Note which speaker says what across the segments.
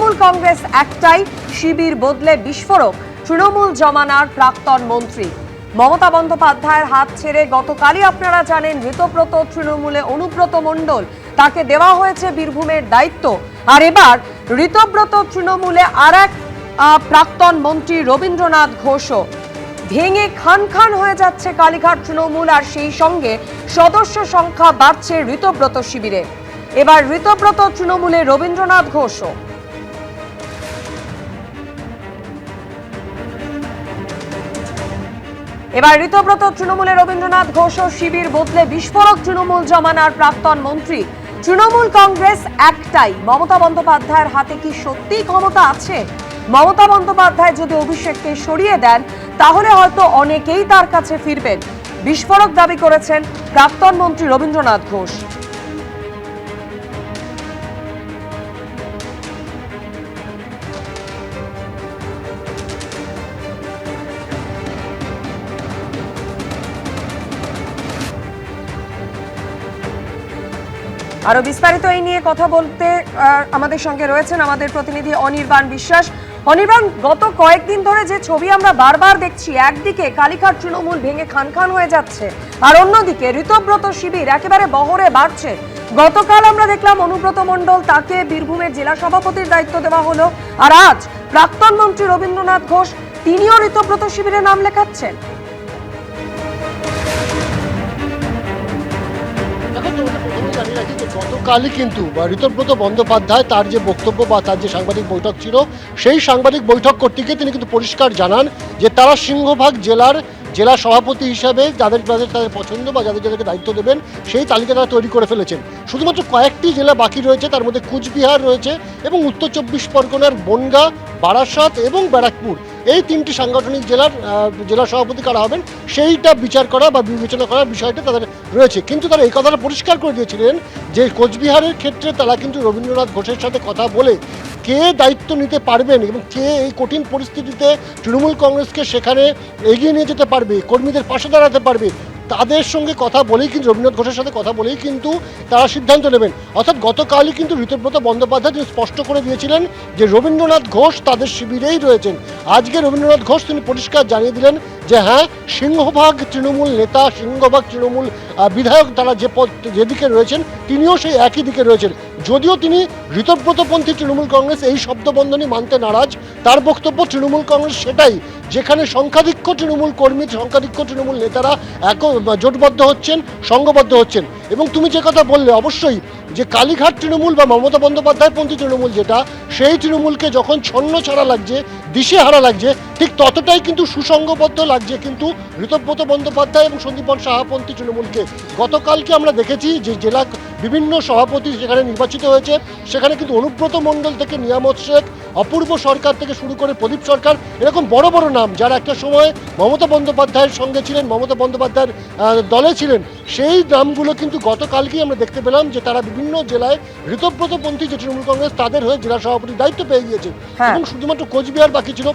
Speaker 1: তৃণমূল কংগ্রেস একটাই, শিবির বদলে বিস্ফোরক তৃণমূল জমানার প্রাক্তন মন্ত্রী মমতা বন্দ্যোপাধ্যায়ের হাত ছেড়ে গতকালই আপনারা জানেন ঋতব্রত তৃণমূলে অনুব্রত মণ্ডল, তাকে দেওয়া হয়েছে বীরভূমের দায়িত্ব। আর এবার ঋতব্রত তৃণমূলে আর এক প্রাক্তন মন্ত্রী রবীন্দ্রনাথ ঘোষও। ভেঙে খান খান হয়ে যাচ্ছে কালীঘাট তৃণমূল, আর সেই সঙ্গে সদস্য সংখ্যা বাড়ছে ঋতব্রত শিবিরে। এবার ঋতব্রত তৃণমূলে রবীন্দ্রনাথ ঘোষও। এবার ঋতব্রত তৃণমূলে রবীন্দ্রনাথ ঘোষও, শিবির বদলে বিস্ফোরক তৃণমূল জমানার প্রাক্তন মন্ত্রী। তৃণমূল কংগ্রেস একটাই, মমতা বন্দ্যোপাধ্যায়ের হাতে কি সত্যিই ক্ষমতা আছে? মমতা বন্দ্যোপাধ্যায় যদি অভিষেককে সরিয়ে দেন তাহলে হয়তো অনেকেই তার কাছে ফিরবেন, বিস্ফোরক দাবি করেছেন প্রাক্তন মন্ত্রী রবীন্দ্রনাথ ঘোষ। আরো বিস্তারিত এই নিয়ে কথা বলতে আমাদের সঙ্গে রয়েছেন আমাদের প্রতিনিধি অনির্বাণ বিশ্বাস। অনির্বাণ, গত কয়েকদিন ধরে যে ছবি আমরা বারবার দেখছি, একদিকে কালীঘাট তৃণমূল ভেঙে খান খান হয়ে যাচ্ছে, আর অন্যদিকে ঋতব্রত শিবির একেবারে বহরে বাড়ছে। গতকাল আমরা দেখলাম অনুব্রত মণ্ডল, তাকে বীরভূমের জেলা সভাপতির দায়িত্ব দেওয়া হলো, আর আজ প্রাক্তন মন্ত্রী রবীন্দ্রনাথ ঘোষ তিনিও ঋতব্রত শিবিরে নাম লেখাচ্ছেন।
Speaker 2: গতকালই কিন্তু ঋতব্রত বন্দ্যোপাধ্যায় তার যে বক্তব্য বা তার যে সাংবাদিক বৈঠক ছিল, সেই সাংবাদিক বৈঠক করতে গিয়ে তিনি কিন্তু পরিষ্কার জানান যে তারা সিংহভাগ জেলা সভাপতি হিসাবে যাদের তাদের পছন্দ বা যাদেরকে দায়িত্ব দেবেন সেই তালিকা তারা তৈরি করে ফেলেছেন। শুধুমাত্র কয়েকটি জেলা বাকি রয়েছে, তার মধ্যে কুচবিহার রয়েছে এবং উত্তর চব্বিশ পরগনার বনগাঁ, বারাসাত এবং ব্যারাকপুর, এই তিনটি সাংগঠনিক জেলা সভাপতি কারা হবেন সেইটা বিচার করা বা বিবেচনা করার বিষয়টা তাদের রয়েছে। কিন্তু তারা এই কথাটা পরিষ্কার করে দিয়েছিলেন যে কোচবিহারের ক্ষেত্রে তারা কিন্তু রবীন্দ্রনাথ ঘোষের সাথে কথা বলে কে দায়িত্ব নিতে পারবেন এবং কে এই কঠিন পরিস্থিতিতে তৃণমূল কংগ্রেসকে সেখানে এগিয়ে নিয়ে যেতে পারবে, কর্মীদের পাশে দাঁড়াতে পারবে, তাদের সঙ্গে কথা বলেই কিন্তু রবীন্দ্রনাথ ঘোষের সাথে কথা বলেই কিন্তু তারা সিদ্ধান্ত নেবেন। অর্থাৎ গতকালই কিন্তু ঋতব্রত বন্দ্যোপাধ্যায় তিনি স্পষ্ট করে দিয়েছিলেন যে রবীন্দ্রনাথ ঘোষ তাদের শিবিরেই রয়েছেন। আজকে রবীন্দ্রনাথ ঘোষ তিনি পরিষ্কার জানিয়ে দিলেন যে হ্যাঁ, সিংহভাগ তৃণমূল নেতা, সিংহভাগ তৃণমূল বিধায়ক তারা যেদিকে রয়েছেন তিনিও সেই একই দিকে রয়েছেন। যদিও তিনি ঋতব্রতপন্থী তৃণমূল কংগ্রেস এই শব্দবন্ধনী মানতে নারাজ, তার বক্তব্য তৃণমূল কংগ্রেস সেটাই যেখানে সংখ্যাধিক্য তৃণমূল কর্মী, সংখ্যাধিক্য তৃণমূল নেতারা জোটবদ্ধ হচ্ছেন, সংঘবদ্ধ হচ্ছেন। এবং তুমি যে কথা বললে, অবশ্যই যে কালীঘাট তৃণমূল বা মমতা বন্দ্যোপাধ্যায়পন্থী তৃণমূল যেটা, সেই তৃণমূলকে যখন ছন্ন ছাড়া লাগছে, দিশেহারা লাগছে, ঠিক ততটাই কিন্তু সুসংঘবদ্ধ লাগছে কিন্তু ঋতব্রত বন্দ্যোপাধ্যায় এবং সন্দীপন সাহাপন্থী তৃণমূলকে। গতকালকে আমরা দেখেছি যে জেলা বিভিন্ন সভাপতি যেখানে নির্বাচিত হয়েছে, সেখানে কিন্তু অনুব্রত মণ্ডল থেকে নিয়ামত শেখ, অপূর্ব সরকার থেকে শুরু করে প্রদীপ সরকার, এরকম বড় বড় নাম যারা একটা সময় মমতা বন্দ্যোপাধ্যায়ের সঙ্গে ছিলেন, মমতা বন্দ্যোপাধ্যায়ের দলে ছিলেন, সেই নামগুলো কিন্তু গতকালকেই আমরা দেখতে পেলাম যে তারা বিভিন্ন জেলায় ঋতব্রতপন্থী যে তৃণমূল কংগ্রেস তাদের হয়ে জেলা সভাপতির দায়িত্ব পেয়ে গিয়েছে। এবং শুধুমাত্র কোচবিহার বাকি ছিল।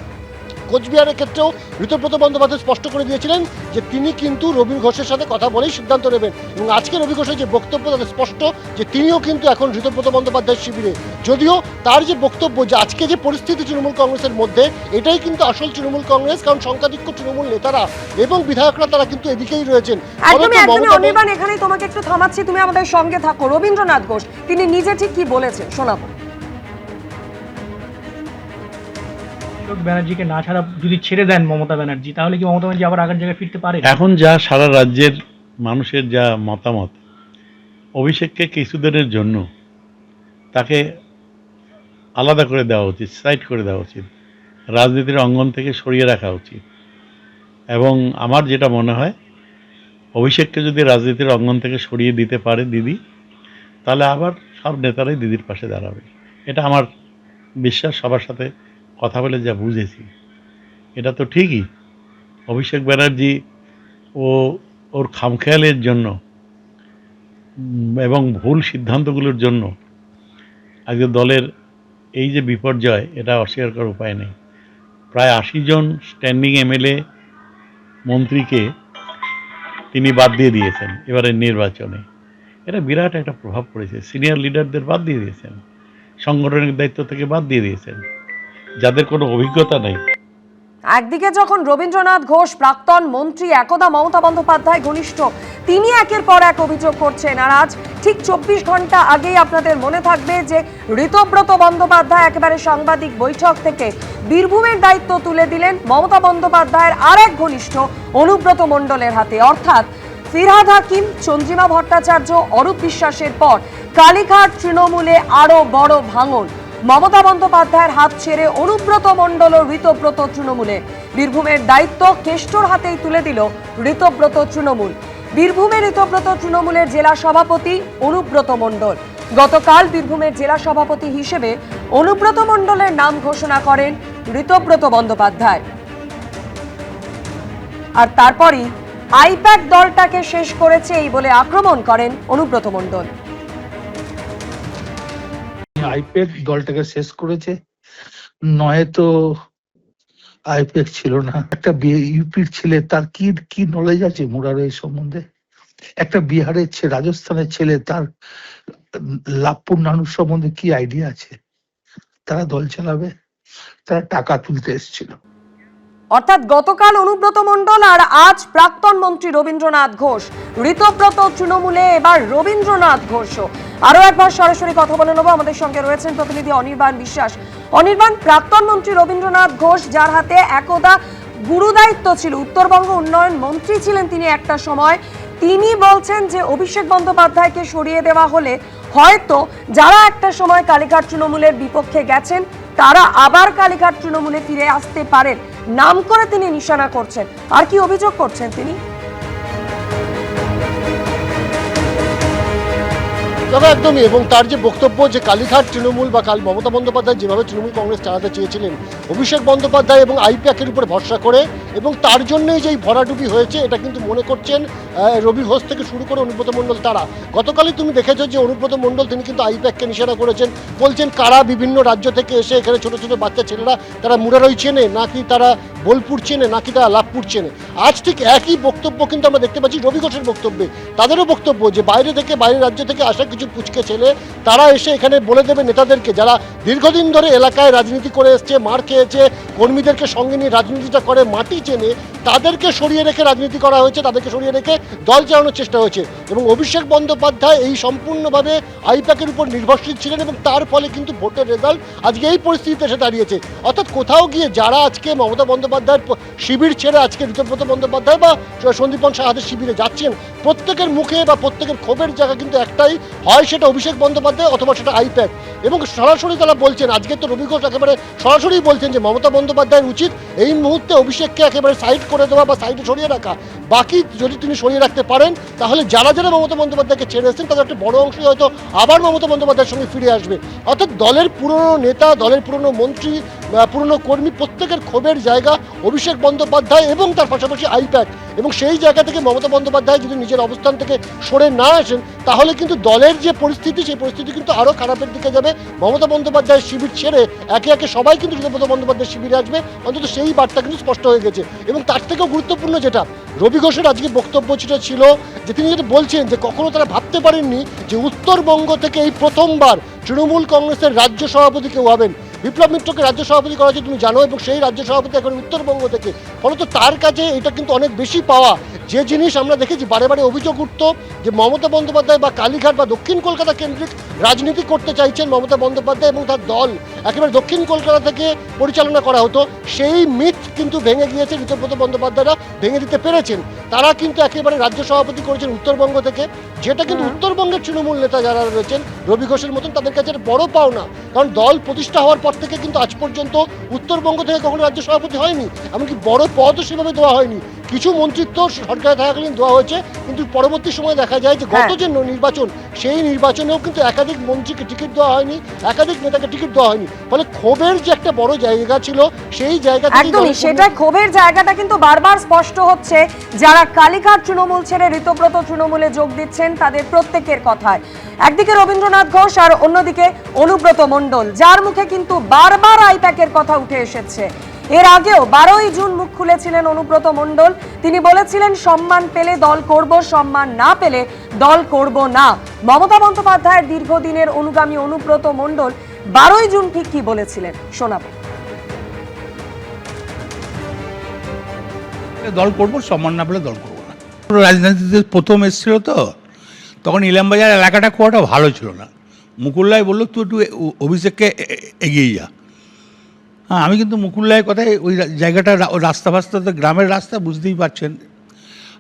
Speaker 2: কোচবিহারের ক্ষেত্রেও ঋতব্রত বন্দ্যোপাধ্যায় স্পষ্ট করে দিয়েছিলেন যে তিনি কিন্তু রবি ঘোষের সাথে কথা বলেই সিদ্ধান্ত নেবেন। এবং আজকে রবি ঘোষের যে বক্তব্য তাতে স্পষ্ট যে তিনিও কিন্তু এখন ঋতব্রত বন্দ্যোপাধ্যায়ের শিবিরে। যদিও তার যে বক্তব্য যে আজকে যে পরিস্থিতি তৃণমূল কংগ্রেসের মধ্যে, এটাই কিন্তু আসল তৃণমূল কংগ্রেস, কারণ সংখ্যাধিক্য তৃণমূল নেতারা এবং বিধায়করা তারা কিন্তু এদিকেই রয়েছেন।
Speaker 1: অনির্বাণ, এখানেই তোমাকে একটু থামাচ্ছি, তুমি আমাদের সঙ্গে থাকো। রবীন্দ্রনাথ ঘোষ তিনি নিজে ঠিক কি বলেছেন শোনাবো।
Speaker 3: ব্যানার্জিকে না ছাড়া যদি ছেড়ে দেন মমতা ব্যানার্জি, তাহলে কি মমতা ব্যানার্জি আবার আগের জায়গায় ফিরতে পারে?
Speaker 4: এখন যা সারা রাজ্যের মানুষের যা মতামত, অভিষেককে কিছুদিনের জন্য তাকে আলাদা করে দেওয়া উচিত, সাইড করে দেওয়া উচিত, রাজনীতির অঙ্গন থেকে সরিয়ে রাখা উচিত। এবং আমার যেটা মনে হয়, অভিষেককে যদি রাজনীতির অঙ্গন থেকে সরিয়ে দিতে পারে দিদি, তাহলে আবার সব নেতারাই দিদির পাশে দাঁড়াবে। এটা আমার বিশ্বাস, সবার সাথে কথা বলে যা বুঝেছি। এটা তো ঠিকই, অভিষেক ব্যানার্জি ওর খামখেয়ালের জন্য এবং ভুল সিদ্ধান্তগুলোর জন্য আজকে দলের এই যে বিপর্যয়, এটা অস্বীকার করার উপায় নেই। প্রায় 80 জন স্ট্যান্ডিং এমএলএ মন্ত্রীকে তিনি বাদ দিয়ে দিয়েছেন এবারের নির্বাচনে। এটা বিরাট একটা প্রভাব পড়েছে, সিনিয়র লিডারদের বাদ দিয়ে দিয়েছেন। সংগঠনের দায়িত্ব থেকে বাদ দিয়ে দিয়েছেন, যাদের কোনো অভিজ্ঞতা নেই।
Speaker 1: একদিকে যখন রবীন্দ্রনাথ ঘোষ প্রাক্তন মন্ত্রী, একদা মমতা বন্দ্যোপাধ্যায় ঘনিষ্ঠ, তিনি একের পর এক অভিযোগ করছেন, আর আজ ঠিক 24 ঘন্টা আগেই আপনাদের মনে থাকবে যে ঋতব্রত বন্দ্যোপাধ্যায় একেবারে সাংবাদিক বৈঠক থেকে বীরভূমের দায়িত্ব তুলে দিলেন মমতা বন্দ্যোপাধ্যায়ের আর এক ঘনিষ্ঠ অনুব্রত মণ্ডলের হাতে। অর্থাৎ ফিরহাদ হাকিম, চন্দ্রিমা ভট্টাচার্য, অরূপ বিশ্বাসের পর কালীঘাট তৃণমূলে আরো বড় ভাঙন। মমতা বন্দ্যোপাধ্যায়ের হাত ছেড়ে অনুব্রত মণ্ডল ও ঋতব্রত তৃণমূলে। বীরভূমের দায়িত্ব কেষ্টর হাতেই তুলে দিল ঋতব্রত তৃণমূল। বীরভূমে ঋতব্রত তৃণমূলের জেলা সভাপতি অনুব্রত মণ্ডল। গতকাল বীরভূমের জেলা সভাপতি হিসেবে অনুব্রত মণ্ডলের নাম ঘোষণা করেন ঋতব্রত বন্দ্যোপাধ্যায়। আর তারপরই আইপ্যাক দলটাকে শেষ করেছে এই বলে আক্রমণ করেন অনুব্রত মণ্ডল।
Speaker 5: আইপ্যাক দলটাকে শেষ করেছে, নয়তো আইপ্যাক ছিল না। একটা ইউপির ছেলে, তার কি নলেজ আছে মুরারের এই সম্বন্ধে? একটা বিহারের ছেলে, রাজস্থানের ছেলে, তার লাভপুর নানুর সম্বন্ধে কি আইডিয়া আছে? তারা দল চালাবে, তারা টাকা তুলতে এসেছিল।
Speaker 1: অর্থাৎ গতকাল অনুব্রত মণ্ডল আর আজ প্রাক্তন মন্ত্রী রবীন্দ্রনাথ ঘোষ। ঋতব্রত তৃণমূলে, এবার রবীন্দ্রনাথ ঘোষও। আরো একবার সরাসরি কথা বলে নেবো, আমাদের সঙ্গে রয়েছেন প্রতিনিধি অনির্বাণ বিশ্বাস। অনির্বাণ, প্রাক্তন মন্ত্রী রবীন্দ্রনাথ ঘোষ, যার হাতে একদা গুরুদায়িত্ব ছিল, উত্তরবঙ্গ উন্নয়ন মন্ত্রী ছিলেন তিনি একটা সময়, তিনি বলছেন যে অভিষেক বন্দ্যোপাধ্যায়কে সরিয়ে দেওয়া হলে হয়তো যারা একটা সময় কালীঘাট তৃণমূলের বিপক্ষে গেছেন তারা আবার কালীঘাট তৃণমূলে ফিরে আসতে পারেন, নাম করে তিনি নিশানা করছেন। আর কি অভিযোগ করছেন তিনি?
Speaker 2: তবে একদমই, এবং তার যে বক্তব্য যে কালীঘাট তৃণমূল বা মমতা বন্দ্যোপাধ্যায় যেভাবে তৃণমূল কংগ্রেস চালাতে চেয়েছিলেন অভিষেক বন্দ্যোপাধ্যায় এবং আইপ্যাকের উপর ভরসা করে, এবং তার জন্যই যে এই ভরাডুবি হয়েছে এটা কিন্তু মনে করছেন রবি ঘোষ থেকে শুরু করে অনুব্রত মণ্ডল। তারা গতকালই তুমি দেখেছো যে অনুব্রত মণ্ডল তিনি কিন্তু আইপ্যাককে নিশানা করেছেন, বলছেন কারা বিভিন্ন রাজ্য থেকে এসে এখানে ছোট ছোট বাচ্চা ছেলেরা তারা মুরারই চেনে, নাকি তারা বোলপুর চেনে, নাকি তারা লাভপুর চেনে। আজ ঠিক একই বক্তব্য কিন্তু আমরা দেখতে পাচ্ছি রবি ঘোষের বক্তব্যে। তাদেরও বক্তব্য যে বাইরের রাজ্য থেকে আসা কিছু পুচকে ছেলে তারা এসে এখানে বলে দেবে নেতাদেরকে, যারা দীর্ঘদিন ধরে এলাকায় রাজনীতি করে এসছে, মার খেয়েছে, কর্মীদেরকে সঙ্গে নিয়ে রাজনীতিটা করে, মাটি চেনে, তাদেরকে সরিয়ে রেখে রাজনীতি করা হয়েছে, তাদেরকে সরিয়ে রেখে দল চালানোর চেষ্টা হয়েছে। এবং অভিষেক বন্দ্যোপাধ্যায় এই সম্পূর্ণভাবে আইপ্যাকের উপর নির্ভরশীল ছিলেন, এবং তার ফলে কিন্তু ভোটের রেজাল্ট আজকে এই পরিস্থিতিতে এসে দাঁড়িয়েছে। অর্থাৎ কোথাও গিয়ে যারা আজকে মমতা বন্দ্যোপাধ্যায়ের শিবির ছেড়ে আজকে ঋতব্রত বন্দ্যোপাধ্যায় বা সন্দীপন সাহাদের শিবিরে যাচ্ছেন, প্রত্যেকের মুখে বা প্রত্যেকের ক্ষোভের জায়গা কিন্তু একটাই, হয় সেটা অভিষেক বন্দ্যোপাধ্যায় অথবা সেটা আইপ্যাক। এবং সরাসরি তারা বলছেন, আজকে তো রবি ঘোষ একেবারে সরাসরি বলছেন যে মমতা বন্দ্যোপাধ্যায়ের উচিত এই মুহূর্তে অভিষেককে একেবারে সাইড করে দেওয়া বা সাইডে সরিয়ে রাখা। বাকি যদি তিনি সরিয়ে রাখতে পারেন তাহলে যারা যারা মমতা বন্দ্যোপাধ্যায়কে ছেড়ে এসেছেন তাদের একটা বড় অংশই হয়তো আবার মমতা বন্দ্যোপাধ্যায়ের সঙ্গে ফিরে আসবে। অর্থাৎ দলের পুরনো নেতা, দলের পুরনো মন্ত্রী, পুরনো কর্মী, প্রত্যেকের ক্ষোভের জায়গা অভিষেক বন্দ্যোপাধ্যায় এবং তার পাশাপাশি আইপ্যাক। এবং সেই জায়গা থেকে মমতা বন্দ্যোপাধ্যায় যদি নিজের অবস্থান থেকে সরে না আসেন তাহলে কিন্তু দলের যে পরিস্থিতি, সেই পরিস্থিতি কিন্তু আরও খারাপের দিকে যাবে। মমতা বন্দ্যোপাধ্যায়ের শিবির ছেড়ে একে একে সবাই কিন্তু ঋতব্রত বন্দ্যোপাধ্যায়ের শিবিরে আসবে, অন্তত সেই বার্তা কিন্তু স্পষ্ট হয়ে গেছে। এবং তার থেকেও গুরুত্বপূর্ণ যেটা রবি ঘোষের আজকে বক্তব্য ছিল যে তিনি যেটা বলছেন যে কখনো তারা ভাবতে পারেননি যে উত্তরবঙ্গ থেকে এই প্রথমবার তৃণমূল কংগ্রেসের রাজ্য সভাপতি কেউ হবেন। বিপ্লব মিত্রকে রাজ্য সভাপতি করা হয়েছে তুমি জানো, এবং সেই রাজ্য সভাপতি এখন উত্তরবঙ্গ থেকে। ফলত তার কাছে এটা কিন্তু অনেক বেশি পাওয়া। যে জিনিস আমরা দেখেছি বারে বারে অভিযোগ উঠত যে মমতা বন্দ্যোপাধ্যায় বা কালীঘাট বা দক্ষিণ কলকাতা কেন্দ্রিক রাজনীতি করতে চাইছেন মমতা বন্দ্যোপাধ্যায় এবং তার দল, একেবারে দক্ষিণ কলকাতা থেকে পরিচালনা করা হতো, সেই মিথ কিন্তু ভেঙে গিয়েছে। ঋতব্রত বন্দ্যোপাধ্যায়রা ভেঙে দিতে পেরেছেন। তারা কিন্তু একেবারে রাজ্য সভাপতি করেছেন উত্তরবঙ্গ থেকে, যেটা কিন্তু উত্তরবঙ্গের তৃণমূল নেতা যারা রয়েছেন রবি ঘোষের মতন তাদের কাছে বড় পাওনা। কারণ দল প্রতিষ্ঠা হওয়ার পর থেকে কিন্তু আজ পর্যন্ত উত্তরবঙ্গ থেকে কখনো রাজ্য সভাপতি হয়নি, এমনকি বড় পদও সেভাবে দেওয়া হয়নি। কিছু মন্ত্রিত্ব সরকারে থাকাকালীন দেওয়া হয়েছে, কিন্তু পরবর্তী সময় দেখা যায় যে গত যে নির্বাচন, সেই নির্বাচনেও কিন্তু একাধিক মন্ত্রীকে টিকিট দেওয়া হয়নি, একাধিক নেতাকে টিকিট দেওয়া হয়নি। ফলে ক্ষোভের যে একটা বড় জায়গা ছিল, সেই জায়গা
Speaker 1: একদমই সেটা ক্ষোভের জায়গাটা কিন্তু বারবার স্পষ্ট হচ্ছে যারা কালীঘাট তৃণমূল ছেড়ে ঋতব্রত তৃণমূলে যোগ দিচ্ছেন তাদের প্রত্যেকের কথায়। একদিকে রবীন্দ্রনাথ ঘোষ আর অন্যদিকে অনুব্রত মণ্ডল, যার মুখে কিন্তু বারবার আইপ্যাকের কথা উঠে এসেছে। এর আগেও 12ই জুন মুখ খুলেছিলেন অনুব্রত মণ্ডল, তিনি বলেছিলেন সম্মান পেলে দল করব, সম্মান না পেলে দল করব না। মমতা বন্দ্যোপাধ্যায়ের দীর্ঘদিনের অনুগামী অনুব্রত মণ্ডল 12ই জুন ঠিক কি বলেছিলেন শোনাবো।
Speaker 5: দল করবো, সম্মান না পেলে দল করবো না। রাজনীতিতে প্রথম এসেছিল তো, তখন ইলামবাজার এলাকাটা খুব একটা ভালো ছিল না। মুকুল্লাই বললো তুই একটু অভিষেককে এগিয়ে যা। হ্যাঁ, আমি কিন্তু মুকুল্লাইয়ের কথায় ওই জায়গাটা রাস্তা ফাস্তা তো গ্রামের রাস্তা বুঝতেই পারছেন,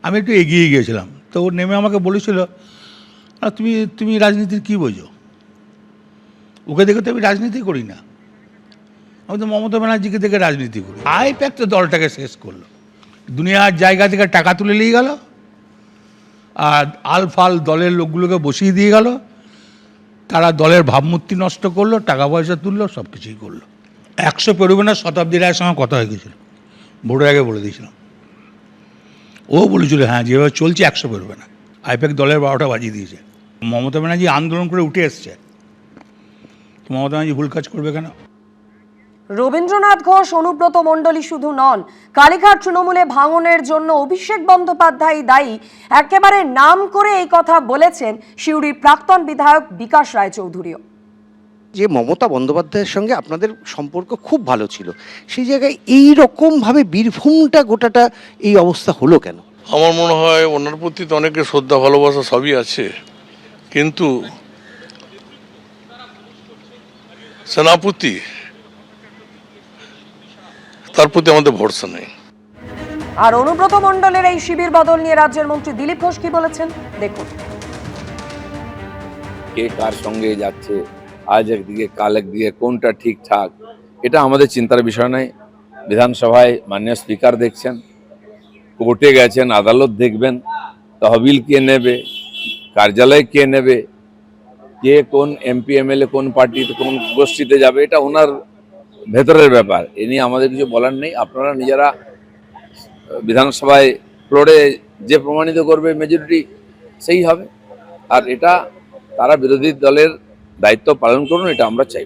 Speaker 5: আমি একটু এগিয়ে গিয়েছিলাম। তো ও নেমে আমাকে বলেছিল তুমি রাজনীতির কী বোঝো? ওকে দেখে তো আমি রাজনীতি করি না, আমি তো মমতা ব্যানার্জিকে দেখে রাজনীতি করি। আইপ্যাক তো দলটাকে শেষ করলো, দুনিয়ার জায়গা থেকে টাকা তুলে নিয়ে গেল, আর আলফাল দলের লোকগুলোকে বসিয়ে দিয়ে গেল। তারা দলের ভাবমূর্তি নষ্ট করলো, টাকা পয়সা তুললো, সব কিছুই করলো। 100 পেরোবে না, শতাব্দী রায়ের সঙ্গে কথা হয়ে গেছিল, ভোটের আগে বলে দিয়েছিলাম। ও বলেছিল হ্যাঁ যেভাবে চলছে 100 পেরোবে না। আইপ্যাক দলের 12টা বাজিয়ে দিয়েছে। মমতা ব্যানার্জি আন্দোলন করে উঠে এসছে, মমতা ব্যানার্জি ভুল কাজ করবে কেন?
Speaker 1: রবীন্দ্রনাথ ঘোষ, অনুব্রত মণ্ডলী শুধু নন, কালীঘাট তৃণমূলে ভাঙনের জন্য অভিষেক বন্দ্যোপাধ্যায় দায়ী, একেবারে নাম করে এই কথা বলেছেন সিউড়ির প্রাক্তন বিধায়ক বিকাশ রায়চৌধুরীও।
Speaker 6: যে মমতা বন্দ্যোপাধ্যায়ের সঙ্গে আপনাদের সম্পর্ক খুব ভালো ছিল, সেই জায়গায় এই রকমভাবে বীরভূমটা গোটাটা এই অবস্থা হলো কেন?
Speaker 7: আমার মনে হয় ওনার প্রতি তো অনেকের শ্রদ্ধা ভালোবাসা সবই আছে, কিন্তু সেনাপতি তার প্রতি আমাদের ভরসা নেই।
Speaker 1: আর অনুব্রত মণ্ডলের এই শিবির বদল নিয়ে রাজ্যের মন্ত্রী দিলীপ ঘোষ কি বলেছেন দেখুন।
Speaker 8: কে কার সঙ্গে যাচ্ছে, আজ একদিকে কাল একদিকে, কোনটা ঠিকঠাক, এটা আমাদের চিন্তার বিষয় নয়। বিধানসভায় মাননীয় স্পিকার দেখছেন, কোর্টে গেছেন, আদালত দেখবেন, তহবিল কে নেবে, কার্যালয় কে নেবে, কে কোন এমপি এমএলএ কোন পার্টিতে কোন গোষ্ঠীতে যাবে, এটা ওনার ভেতরের ব্যাপার। এ নিয়ে আমাদের কিছু বলার নেই। আপনারা নিজেরা বিধানসভায় ফ্লোরে যে প্রমাণিত করবে মেজরিটি সেই হবে, আর এটা তারা বিরোধী দলের দায়িত্ব পালন করুন, এটা আমরা চাই।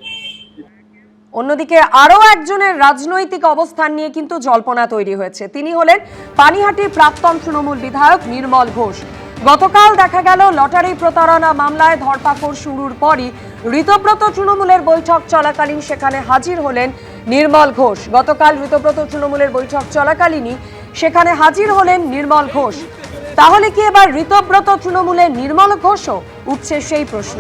Speaker 1: অন্যদিকে আরো একজনের রাজনৈতিক অবস্থান নিয়ে কিন্তু জল্পনা তৈরি হয়েছে। তিনি হলেন পানিহাটির প্রাক্তন তৃণমূল বিধায়ক নির্মল ঘোষ। গতকাল দেখা গেল লটারি প্রতারণা মামলায় ধরপাকড় শুরুর পরই ঋতব্রত তৃণমূলের বৈঠক চলাকালীন সেখানে হাজির হলেন নির্মল ঘোষ। গতকাল ঋতব্রত তৃণমূলের বৈঠক চলাকালীনই সেখানে হাজির হলেন নির্মল ঘোষ। তাহলে কি এবার ঋতব্রত তৃণমূলের নির্মল ঘোষও? উঠছে সেই প্রশ্ন।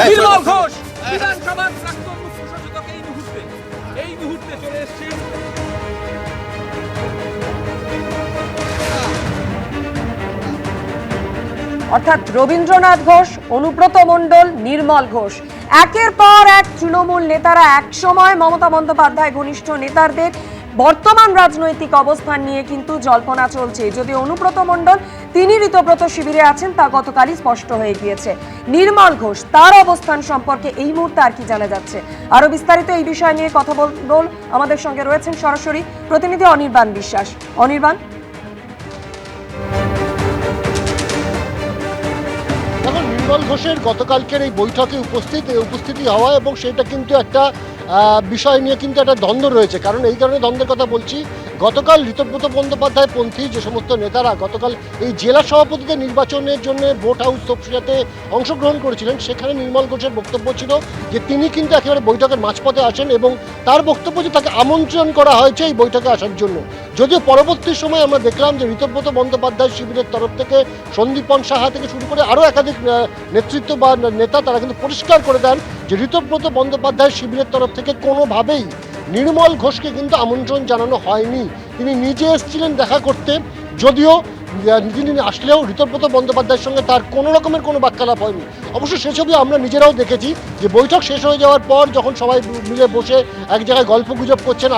Speaker 9: নির্মল ঘোষ বিধানসভার প্রাক্তন মুখ্য সচেতক এই মুহূর্তে চলে এসেছেন।
Speaker 1: অর্থাৎ রবীন্দ্রনাথ ঘোষ, অনুব্রত মণ্ডল, নির্মল ঘোষ, একের পর এক তৃণমূল নেতারা একসময় মমতা বন্দ্যোপাধ্যায় ঘনিষ্ঠ নেতাদের বর্তমান রাজনৈতিক অবস্থান নিয়ে কিন্তু জল্পনা চলছে। যদি অনুব্রত মণ্ডল তিনি ঋতব্রত শিবিরে আছেন তা গতকালই স্পষ্ট হয়ে গিয়েছে। নির্মল ঘোষ, তার অবস্থান সম্পর্কে এই মুহূর্তে আর কি জানা যাচ্ছে? আরো বিস্তারিত এই বিষয় নিয়ে কথা বলবো। আমাদের সঙ্গে রয়েছেন সরাসরি প্রতিনিধি অনির্বাণ বিশ্বাস। অনির্বাণ,
Speaker 2: দেখুন, নির্মল ঘোষের গতকালকের এই বৈঠকে উপস্থিতি হওয়া এবং সেটা কিন্তু একটা বিষয় নিয়ে কিন্তু একটা দ্বন্দ্ব রয়েছে। কারণ এই কারণে দ্বন্দ্বের কথা বলছি, গতকাল ঋতব্রত বন্দ্যোপাধ্যায় পন্থী যে সমস্ত নেতারা গতকাল এই জেলা সভাপতিদের নির্বাচনের জন্য ভোট হাউস তফসিলাতে অংশগ্রহণ করেছিলেন, সেখানে নির্মল ঘোষের বক্তব্য ছিল যে তিনি কিন্তু একেবারে বৈঠকের মাঝপথে আসেন এবং তার বক্তব্য যে তাকে আমন্ত্রণ করা হয়েছে এই বৈঠকে আসার জন্য। যদিও পরবর্তী সময় আমরা দেখলাম যে ঋতব্রত বন্দ্যোপাধ্যায় শিবিরের তরফ থেকে সন্দীপন সাহা থেকে শুরু করে আরও একাধিক নেতৃত্ব বা নেতা তারা কিন্তু পরিষ্কার করে দেন যে ঋতব্রত বন্দ্যোপাধ্যায় শিবিরের তরফ থেকে কোনোভাবেই নির্মল ঘোষকে কিন্তু আমন্ত্রণ জানানো হয়নি। তিনি নিজে এসেছিলেন দেখা করতে, যদিও তিনি আসলেও ঋতব্রত বন্দ্যোপাধ্যায়ের সঙ্গে তার কোনো রকমের কোনো বাক্যালাপ হয়নি। অবশ্য সে ছবি আমরা নিজেরাও দেখেছি যে বৈঠক শেষ হয়ে যাওয়ার পর যখন সবাই মিলে বসে এক জায়গায় গল্পগুজব করছেন,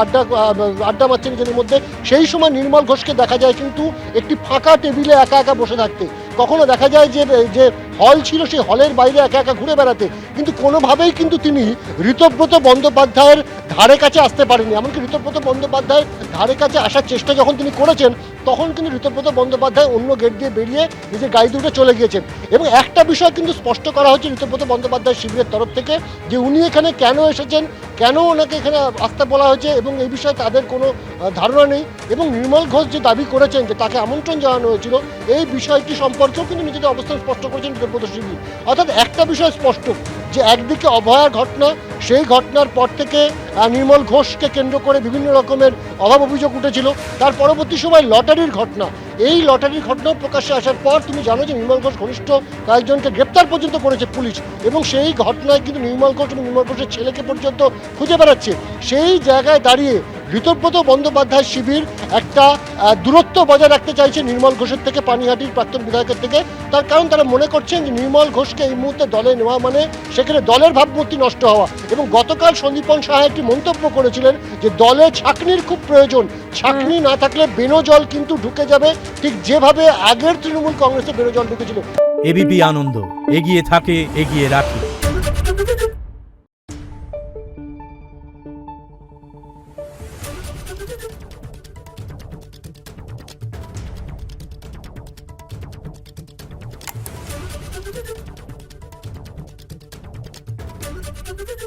Speaker 2: আড্ডা মারছেন নিজেদের মধ্যে, সেই সময় নির্মল ঘোষকে দেখা যায় কিন্তু একটি ফাঁকা টেবিলে একা একা বসে থাকতে। কখনো দেখা যায় যে হল ছিল সেই হলের বাইরে একা একা ঘুরে বেড়াতে, কিন্তু কোনোভাবেই কিন্তু তিনি ঋতব্রত বন্দ্যোপাধ্যায়ের ধারে কাছে আসতে পারেনি। এমনকি ঋতব্রত বন্দ্যোপাধ্যায়ের ধারে কাছে আসার চেষ্টা যখন তিনি করেছেন তখন কিন্তু ঋতব্রত বন্দ্যোপাধ্যায় অন্য গেট দিয়ে বেরিয়ে নিজের গাড়ি দুটো চলে গিয়েছেন। এবং একটা বিষয় কিন্তু স্পষ্ট করা হচ্ছে ঋতব্রত বন্দ্যোপাধ্যায় শিবিরের তরফ থেকে, যে উনি এখানে কেন এসেছেন, কেন ওনাকে এখানে আসতে বলা হয়েছে, এবং এই বিষয়ে তাদের কোনো ধারণা নেই। এবং নির্মল ঘোষ যে দাবি করেছেন যে তাকে আমন্ত্রণ জানানো হয়েছিল, এই বিষয়টি সম্পর্কেও কিন্তু নিজেদের অবস্থান স্পষ্ট করেছেন ঋতব্রত শিবির। অর্থাৎ একটা বিষয় স্পষ্ট, যে একদিকে অভয়ার ঘটনা, সেই ঘটনার পর থেকে নির্মল ঘোষকে কেন্দ্র করে বিভিন্ন রকমের অভাব অভিযোগ উঠেছিল। তার পরবর্তী সময় লটারির ঘটনা, এই লটারির ঘটনা প্রকাশ্যে আসার পর তুমি জানো যে নির্মল ঘোষ ঘনিষ্ঠ কয়েকজনকে গ্রেপ্তার পর্যন্ত করেছে পুলিশ, এবং সেই ঘটনায় কিন্তু নির্মল ঘোষ এবং নির্মল ঘোষের ছেলেকে পর্যন্ত খুঁজে বেড়াচ্ছে। সেই জায়গায় দাঁড়িয়ে ঋতব্রত বন্দ্যোপাধ্যায় শিবির একটা দূরত্ব বজায় রাখতে চাইছে নির্মল ঘোষের থেকে, পানিহাটির প্রাক্তন বিধায়কের থেকে। তার কারণ তারা মনে করছেন যে নির্মল ঘোষকে এই মুহূর্তে দলে নেওয়া মানে সেখানে দলের ভাবমূর্তি নষ্ট হওয়া। এবং গতকাল সন্দীপন সাহা একটি মন্তব্য করেছিলেন যে দলে ছাঁকনির খুব প্রয়োজন, ছাঁকনি না থাকলে বেনজল কিন্তু ঢুকে যাবে, ঠিক যেভাবে আগের তৃণমূল কংগ্রেসে বেনজল ঢুকেছিল।
Speaker 10: এবিপি আনন্দ, এগিয়ে থাকে, এগিয়ে রাখে।
Speaker 11: Thank you.